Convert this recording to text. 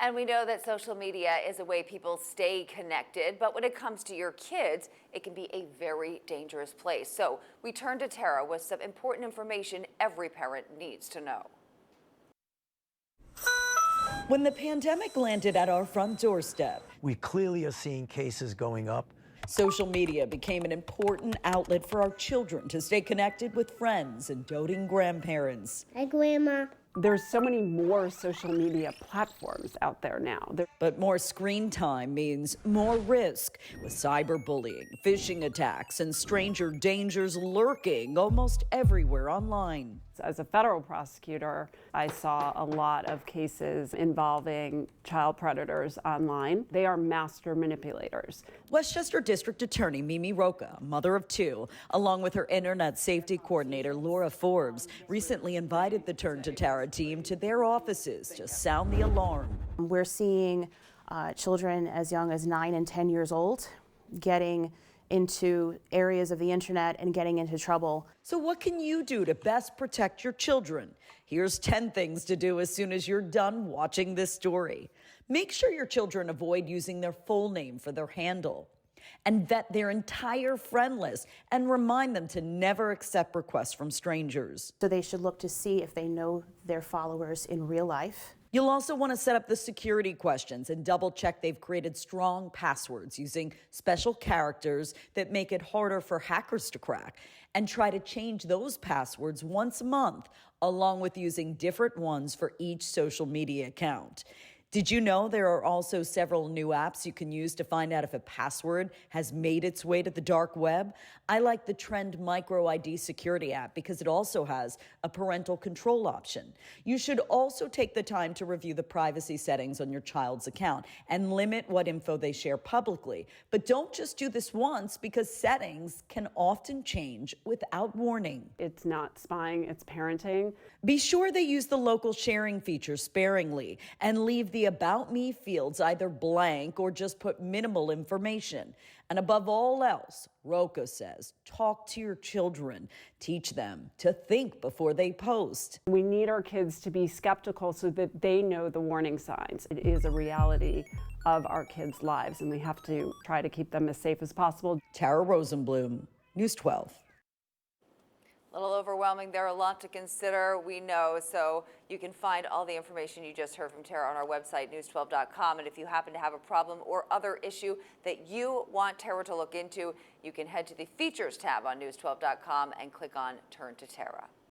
And we know that social media is a way people stay connected, but when it comes to your kids, it can be a very dangerous place. So we turn to Tara with some important information every parent needs to know. When the pandemic landed at our front doorstep, we clearly are seeing cases going up. Social media became an important outlet for our children to stay connected with friends and doting grandparents. Hi, Grandma. There's so many more social media platforms out there now. But more screen time means more risk, with cyberbullying, phishing attacks, and stranger dangers lurking almost everywhere online. As a federal prosecutor, I saw a lot of cases involving child predators online. They are master manipulators. Westchester District Attorney Mimi Roca, mother of two, along with her internet safety coordinator Laura Forbes, recently invited the Turn to Tara team to their offices to sound the alarm. We're seeing children as young as 9 and 10 years old getting into areas of the internet and getting into trouble. So what can you do to best protect your children? Here's 10 things to do as soon as you're done watching this story. Make sure your children avoid using their full name for their handle, and vet their entire friend list and remind them to never accept requests from strangers. So they should look to see if they know their followers in real life. You'll also want to set up the security questions and double check they've created strong passwords using special characters that make it harder for hackers to crack, and try to change those passwords once a month, along with using different ones for each social media account. Did you know there are also several new apps you can use to find out if a password has made its way to the dark web? I like the Trend Micro ID security app because it also has a parental control option. You should also take the time to review the privacy settings on your child's account and limit what info they share publicly. But don't just do this once, because settings can often change without warning. It's not spying, it's parenting. Be sure they use the local sharing feature sparingly and leave the About Me fields either blank or just put minimal information. And above all else, Roca says, talk to your children. Teach them to think before they post. We need our kids to be skeptical so that they know the warning signs. It is a reality of our kids' lives, and we have to try to keep them as safe as possible. Tara Rosenblum, News 12. A little overwhelming. There are a lot to consider, we know, so you can find all the information you just heard from Tara on our website, news12.com. And if you happen to have a problem or other issue that you want Tara to look into, you can head to the Features tab on news12.com and click on Turn to Tara.